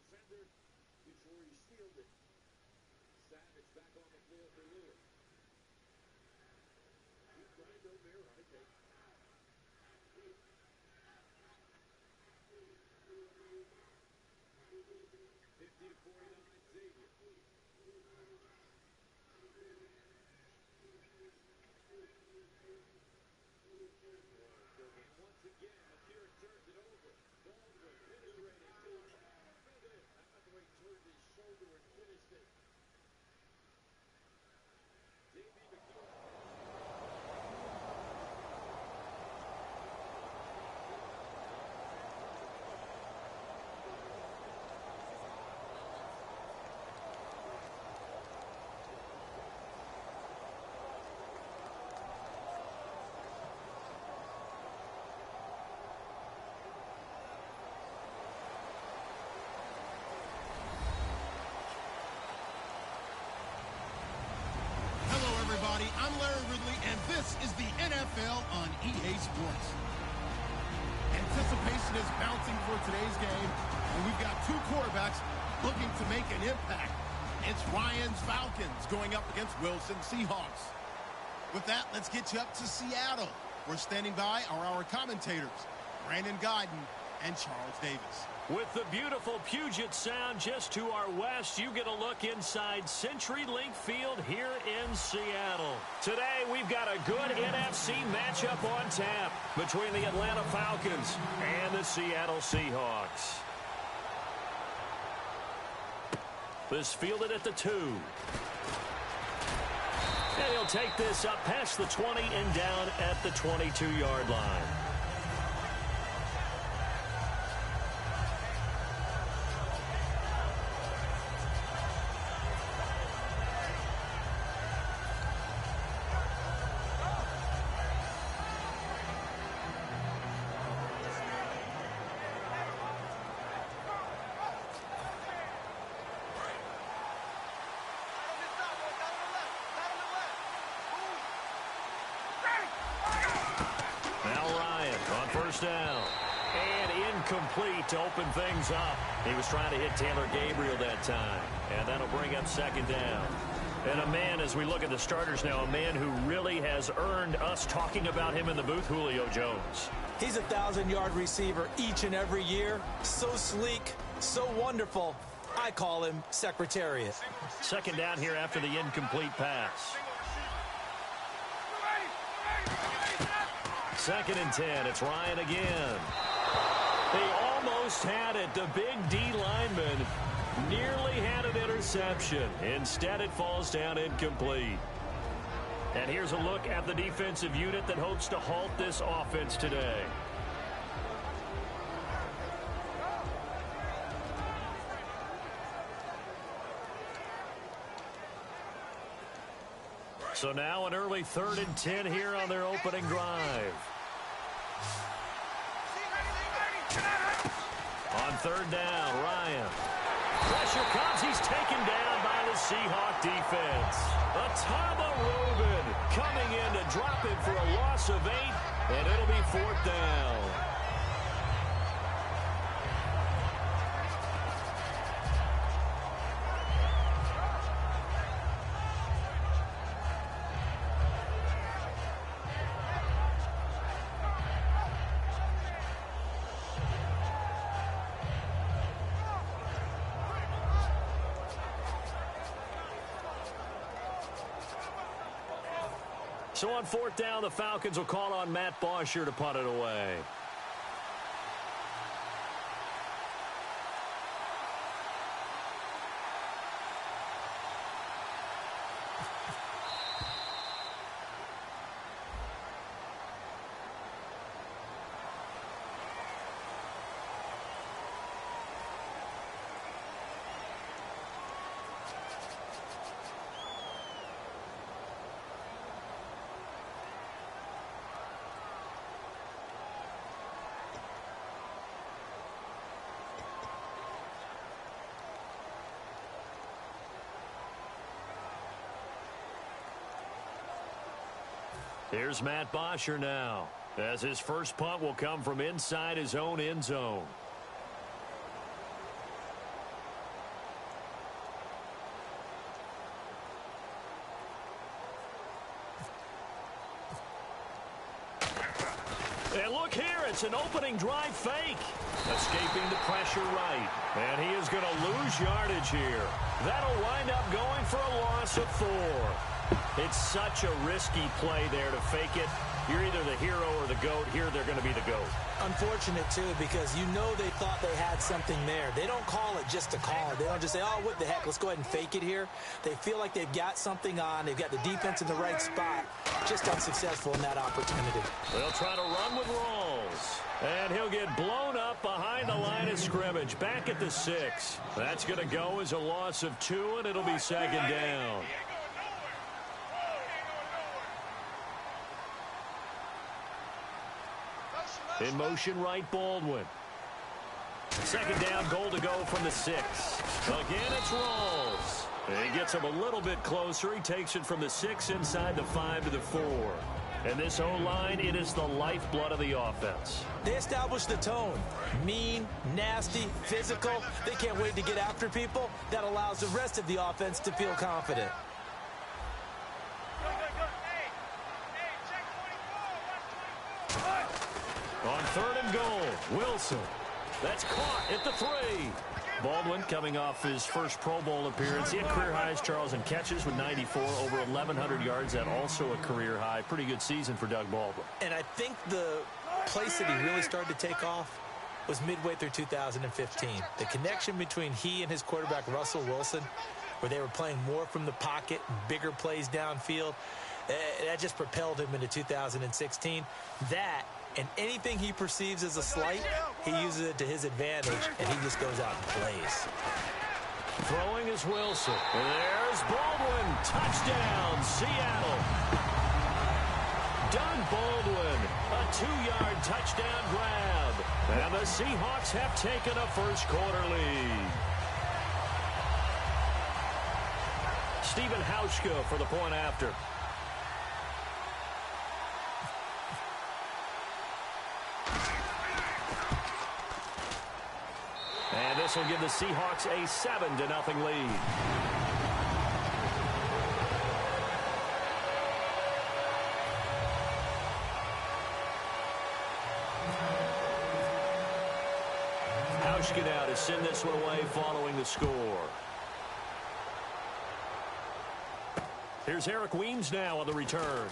defender before he sealed it. Savage back on the field for Lewis. Keep right over here, I think. 50-49 Xavier. Once again, Akira turns it over. Baldwin penetrating. How about the way he turned his shoulder and finished it? Davey McGee. I'm Larry Ridley, and this is the NFL on EA Sports. Anticipation is mounting for today's game, and we've got two quarterbacks looking to make an impact. It's Ryan's Falcons going up against Wilson Seahawks. With that, let's get you up to Seattle. We're standing by are our commentators, Brandon Guyton and Charles Davis. With the beautiful Puget Sound just to our west, you get a look inside CenturyLink Field here in Seattle. Today, we've got a good NFC matchup on tap between the Atlanta Falcons and the Seattle Seahawks. This fielded at the 2. And he'll take this up past the 20 and down at the 22-yard line. Down and incomplete to open things up. He was trying to hit Taylor Gabriel that time, and that'll bring up second down. And a man, as we look at the starters now, a man who really has earned us talking about him in the booth, Julio Jones. He's a 1,000-yard receiver each and every year. So sleek, so wonderful. I call him Secretariat. Second down here after the incomplete pass. Second and 10. It's Ryan again. They almost had it. The big D lineman nearly had an interception. Instead, it falls down incomplete. And here's a look at the defensive unit that hopes to halt this offense today. So now an early 3rd and 10 here on their opening drive. On 3rd down, Ryan. Pressure comes. He's taken down by the Seahawk defense. Atama Rubin coming in to drop him for a loss of 8, and it'll be 4th down. So on 4th down, the Falcons will call on Matt Bosher to punt it away. Here's Matt Bosher now, as his first punt will come from inside his own end zone. And look here, it's an opening drive fake. Escaping the pressure right. And he is going to lose yardage here. That'll wind up going for a loss of 4. It's such a risky play there to fake it. You're either the hero or the GOAT. Here, they're going to be the GOAT. Unfortunate, too, because you know they thought they had something there. They don't call it just to call it. They don't just say, oh, what the heck, let's go ahead and fake it here. They feel like they've got something on. They've got the defense in the right spot. Just unsuccessful in that opportunity. They'll try to run with Rawls. And he'll get blown up behind the line of scrimmage. Back at the 6. That's going to go as a loss of 2, and it'll be second down. In motion right, Baldwin. Second down, goal to go from the 6. Again, it's Rawls. He gets him a little bit closer. He takes it from the 6 inside the 5 to the 4. And this O-line, it is the lifeblood of the offense. They established the tone. Mean, nasty, physical. They can't wait to get after people. That allows the rest of the offense to feel confident. On 3rd and goal, Wilson. That's caught at the 3. Baldwin coming off his first Pro Bowl appearance. He had career highs, Charles, in catches with 94, over 1,100 yards. That also a career high. Pretty good season for Doug Baldwin. And I think the place that he really started to take off was midway through 2015. The connection between he and his quarterback, Russell Wilson, where they were playing more from the pocket, bigger plays downfield, that just propelled him into 2016. That and anything he perceives as a slight, he uses it to his advantage, and he just goes out and plays. Throwing is Wilson. There's Baldwin. Touchdown, Seattle. Doug Baldwin, a 2-yard touchdown grab. And the Seahawks have taken a first-quarter lead. Stephen Hauschka for the point after. And this will give the Seahawks a 7-0 lead. Hauschka now to send this one away following the score. Here's Eric Weems now on the return.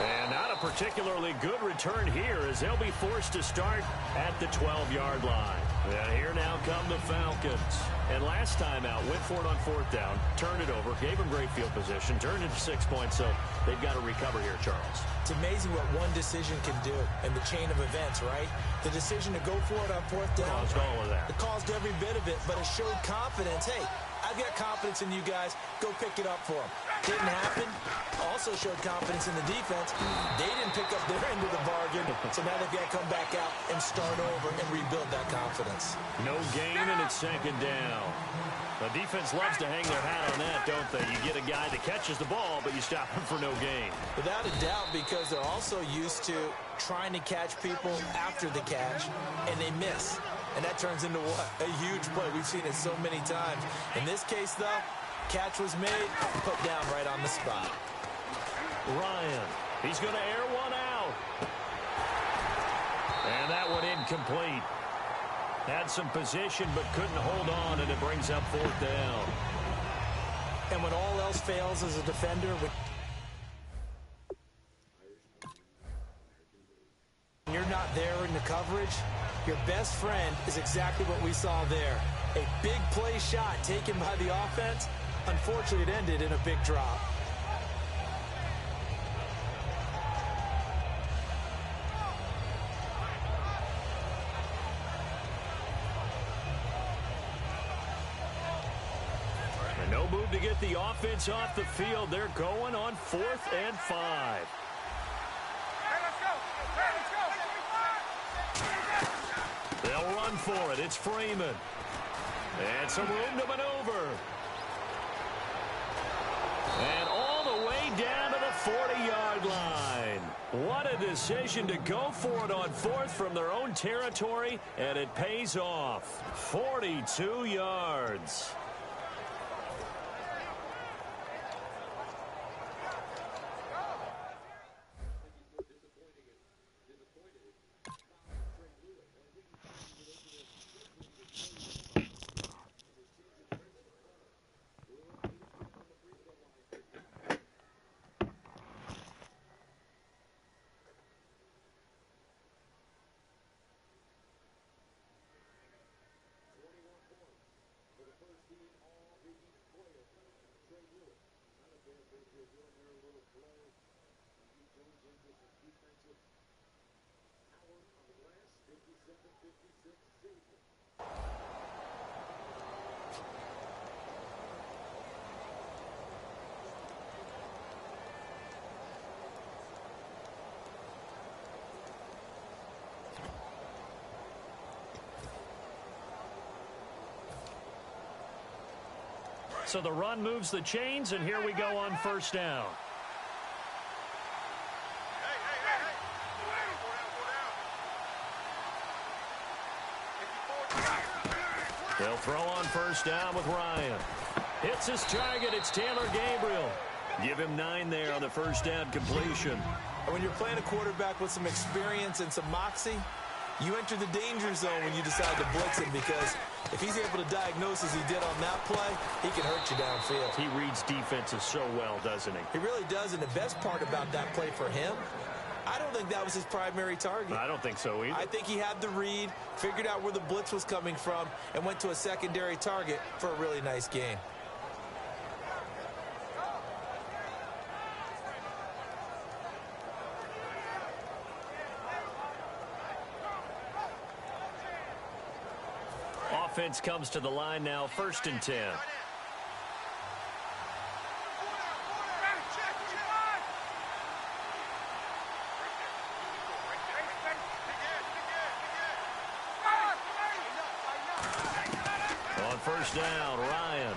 And not a particularly good return here as they'll be forced to start at the 12-yard line. And here now come the Falcons. And last time out, went for it on 4th down, turned it over, gave them great field position, turned it to 6 points, so they've got to recover here, Charles. It's amazing what one decision can do in the chain of events, right? The decision to go for it on 4th down. Caused all of that. It caused every bit of it, but it showed confidence. Hey, I've got confidence in you guys. Go pick it up for them. Didn't happen. Also showed confidence in the defense. They didn't pick up their end of the bargain, so now they've got to come back out and start over and rebuild that confidence. No gain, and it's second down. The defense loves to hang their hat on that, don't they? You get a guy that catches the ball, but you stop him for no gain. Without a doubt, because they're also used to trying to catch people after the catch, and they miss. And that turns into what? A huge play. We've seen it so many times. In this case, though, catch was made, put down right on the spot. Ryan, he's going to air one out. And that one incomplete. Had some position but couldn't hold on, and it brings up 4th down. And when all else fails as a defender, when you're not there in the coverage, your best friend is exactly what we saw there. A big play shot taken by the offense. Unfortunately, it ended in a big drop. No move to get the offense off the field. They're going on 4th and 5. They'll run for it. It's Freeman. And some room to maneuver. And all the way down to the 40-yard line. What a decision to go for it on 4th from their own territory, and it pays off. 42 yards. If you're doing your little play, you join into some defensive power on the glass. 57-56 Xavier. So the run moves the chains, and here we go on first down. They'll throw on first down with Ryan. Hits his target. It's Taylor Gabriel. Give him 9 there on the first down completion. And when you're playing a quarterback with some experience and some moxie, you enter the danger zone when you decide to blitz him, because if he's able to diagnose as he did on that play, he can hurt you downfield. He reads defenses so well, doesn't he? He really does, and the best part about that play for him, I don't think that was his primary target. I don't think so either. I think he had the read, figured out where the blitz was coming from, and went to a secondary target for a really nice gain. Offense comes to the line now, 1st and 10. On first down, Ryan.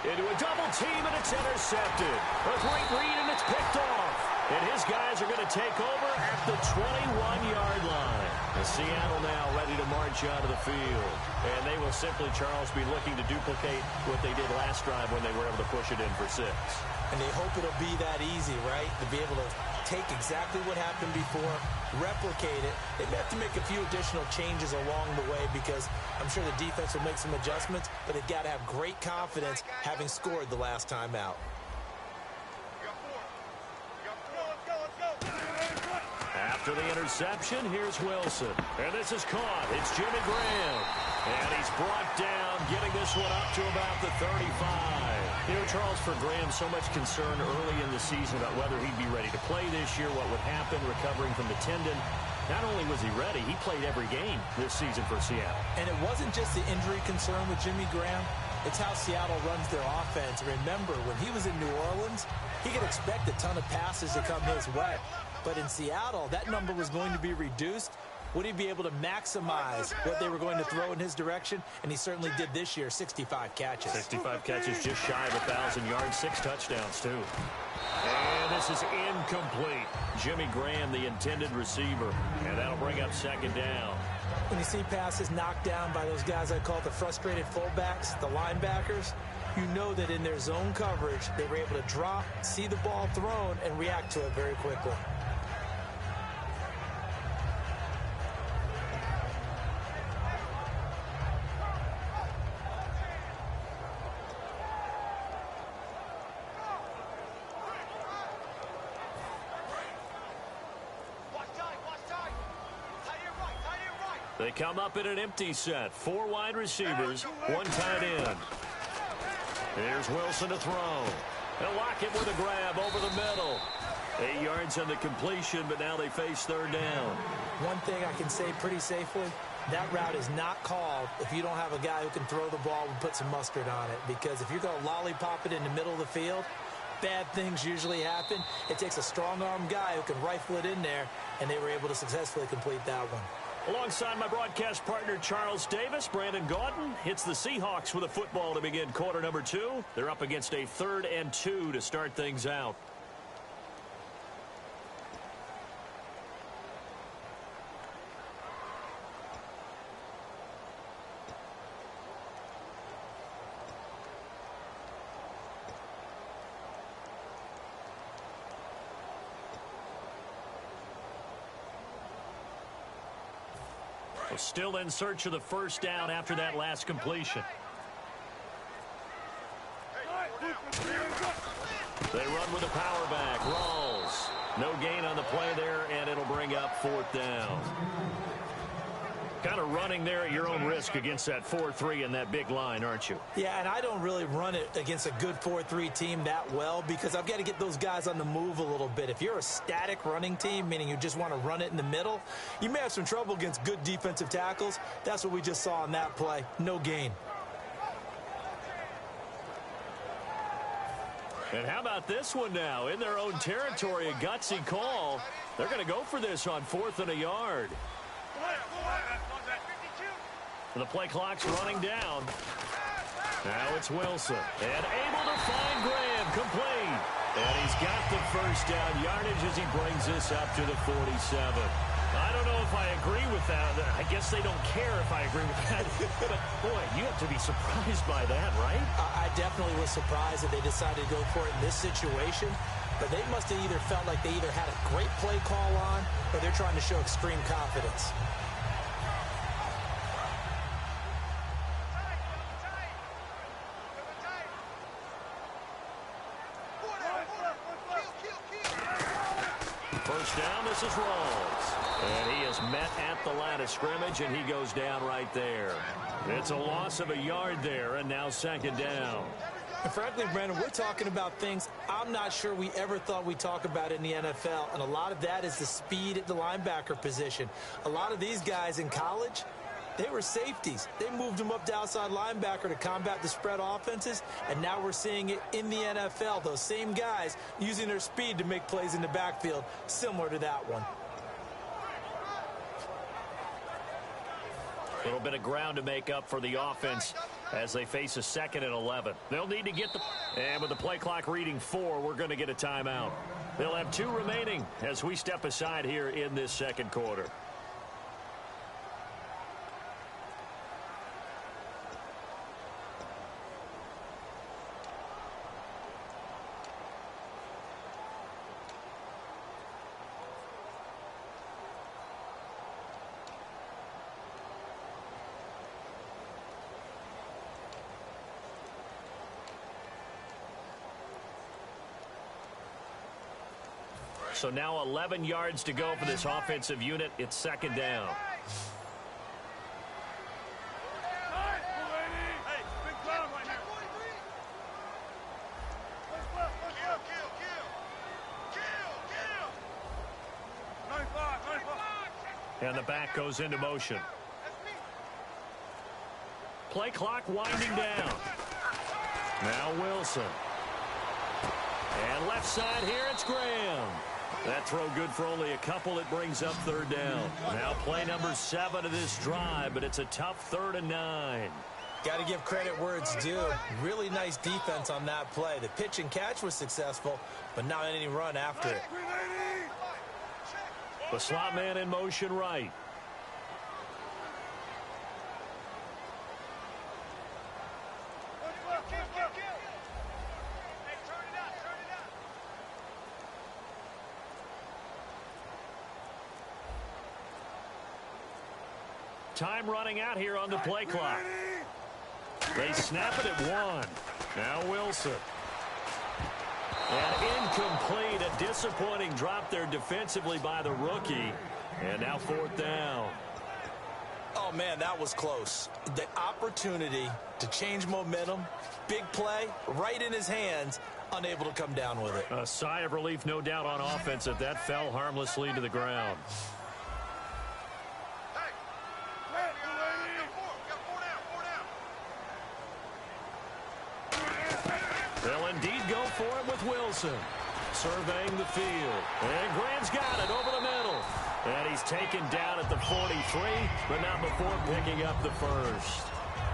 Into a double team, and it's intercepted. A great read, and it's picked off. And his guys are going to take over at the 21-yard line. And Seattle now ready to march out of the field. And they will simply, Charles, be looking to duplicate what they did last drive when they were able to push it in for 6. And they hope it'll be that easy, right? To be able to take exactly what happened before, replicate it. They may have to make a few additional changes along the way, because I'm sure the defense will make some adjustments, but they've got to have great confidence having scored the last time out. After the interception, here's Wilson. And this is caught. It's Jimmy Graham. And he's brought down, getting this one up to about the 35. You know, Charles, for Graham, so much concern early in the season about whether he'd be ready to play this year, what would happen recovering from the tendon. Not only was he ready, he played every game this season for Seattle. And it wasn't just the injury concern with Jimmy Graham. It's how Seattle runs their offense. Remember, when he was in New Orleans, he could expect a ton of passes to come his way. But in Seattle, that number was going to be reduced. Would he be able to maximize what they were going to throw in his direction? And he certainly did this year, 65 catches. 65 catches, just shy of 1,000 yards, 6 touchdowns, too. And this is incomplete. Jimmy Graham, the intended receiver. And that'll bring up 2nd down. When you see passes knocked down by those guys I call the frustrated fullbacks, the linebackers, you know that in their zone coverage, they were able to drop, see the ball thrown, and react to it very quickly. They come up in an empty set. 4 wide receivers, 1 tight end. Here's Wilson to throw. They'll lock it with a grab over the middle. 8 yards on the completion, but now they face 3rd down. One thing I can say pretty safely, that route is not called if you don't have a guy who can throw the ball and put some mustard on it. Because if you're going to lollipop it in the middle of the field, bad things usually happen. It takes a strong-arm guy who can rifle it in there, and they were able to successfully complete that one. Alongside my broadcast partner, Charles Davis, Brandon Gaudin hits the Seahawks with a football to begin quarter number 2. They're up against a 3rd and 2 to start things out. Still in search of the 1st down after that last completion. They run with a power back. Rawls. No gain on the play there, and it'll bring up 4th down. Kind of running there at your own risk against that 4-3 and that big line, aren't you? Yeah, and I don't really run it against a good 4-3 team that well because I've got to get those guys on the move a little bit. If you're a static running team, meaning you just want to run it in the middle, you may have some trouble against good defensive tackles. That's what we just saw on that play. No gain. And how about this one now? In their own territory, a gutsy call. They're going to go for this on 4th and a yard. The play clock's running down. Now it's Wilson. And able to find Graham. Complete. And he's got the first down yardage as he brings this up to the 47. I don't know if I agree with that. I guess they don't care if I agree with that. But, boy, you have to be surprised by that, right? I definitely was surprised that they decided to go for it in this situation. But they must have either felt like they either had a great play call on or they're trying to show extreme confidence. First down, this is Rawls. And he is met at the line of scrimmage, and he goes down right there. It's a loss of a yard there, and now 2nd down. And frankly, Brandon, we're talking about things I'm not sure we ever thought we'd talk about in the NFL, and a lot of that is the speed at the linebacker position. A lot of these guys in college, they were safeties. They moved them up to outside linebacker to combat the spread offenses, and now we're seeing it in the NFL. Those same guys using their speed to make plays in the backfield, similar to that one. A little bit of ground to make up for the offense as they face a 2nd and 11. They'll need to get the... And with the play clock reading 4, we're going to get a timeout. They'll have 2 remaining as we step aside here in this 2nd quarter. So now 11 yards to go for this offensive unit. It's 2nd down. And the back goes into motion. Play clock winding down. Now Wilson. And left side here, it's Graham. That throw good for only a couple. It brings up 3rd down. Now play number 7 of this drive, but it's a tough 3rd and 9. Got to give credit where it's due. Really nice defense on that play. The pitch and catch was successful, but not any run after it. The slot man in motion right. Time running out here on the play clock. They snap it at 1. Now Wilson. And incomplete. A disappointing drop there defensively by the rookie. And now 4th down. Oh, man, that was close. The opportunity to change momentum, big play, right in his hands, unable to come down with it. A sigh of relief, no doubt, on offense that that fell harmlessly to the ground. They'll indeed go for it with Wilson. Surveying the field. And Graham's got it over the middle. And he's taken down at the 43, but not before picking up the first.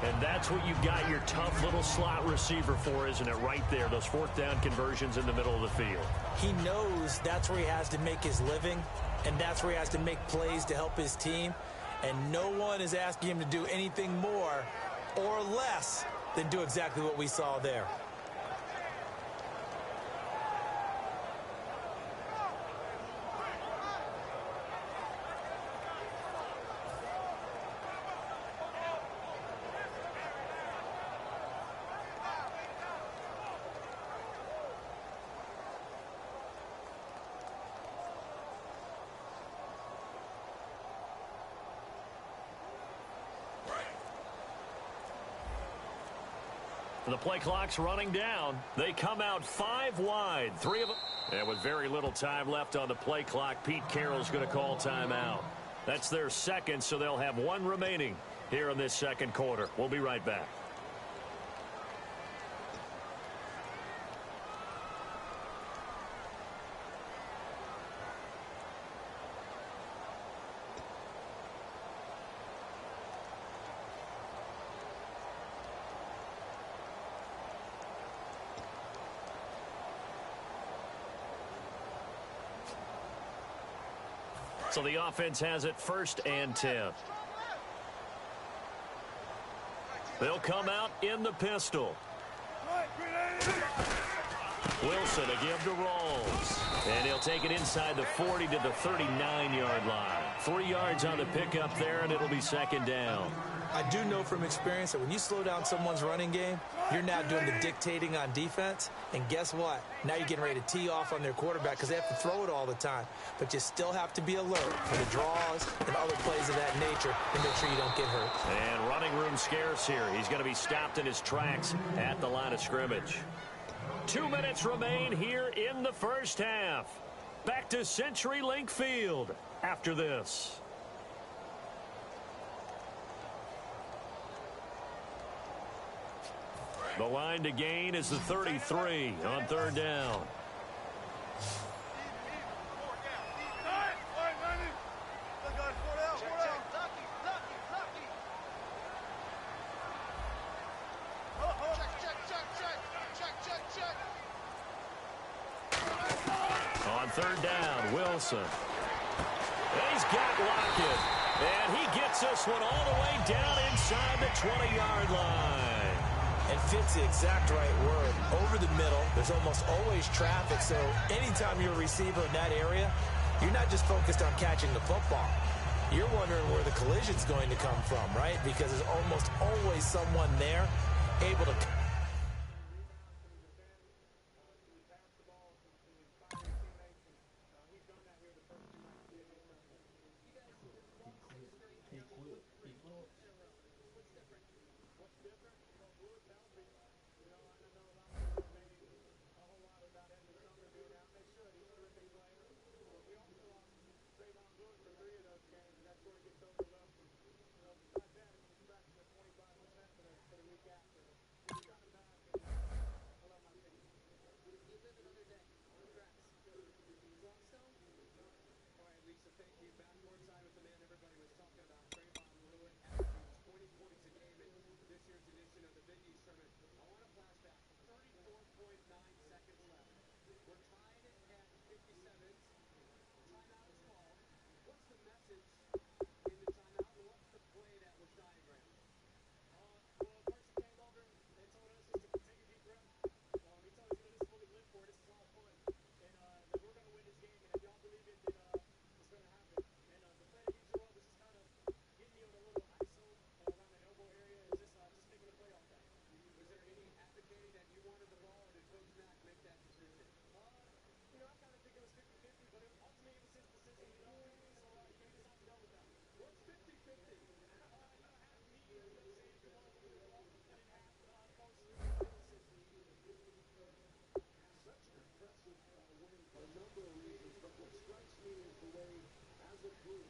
And that's what you've got your tough little slot receiver for, isn't it? Right there, those 4th down conversions in the middle of the field. He knows that's where he has to make his living, and that's where he has to make plays to help his team. And no one is asking him to do anything more or less than do exactly what we saw there. The play clock's running down. They come out 5 wide. 3 of them. And with very little time left on the play clock, Pete Carroll's going to call timeout. That's their second, so they'll have 1 remaining here in this second quarter. We'll be right back. So the offense has it 1st and 10. They'll come out in the pistol. Wilson a give to Rawls. And he'll take it inside the 40 to the 39-yard line. 3 yards on the pickup there, and it'll be 2nd down. I do know from experience that when you slow down someone's running game, you're now doing the dictating on defense. And guess what? Now you're getting ready to tee off on their quarterback because they have to throw it all the time. But you still have to be alert for the draws and other plays of that nature to make sure you don't get hurt. And running room scarce here. He's going to be stopped in his tracks at the line of scrimmage. 2 minutes remain here in the first half. Back to CenturyLink Field after this. The line to gain is the 33 on 3rd down. On 3rd down, Wilson. And he's got Lockett. And he gets this one all the way down inside the 20-yard line. And fits the exact right word. Over the middle, there's almost always traffic. So anytime you're a receiver in that area, you're not just focused on catching the football. You're wondering where the collision's going to come from, right? Because there's almost always someone there able to... a number of reasons, but what strikes me is the way, as a group,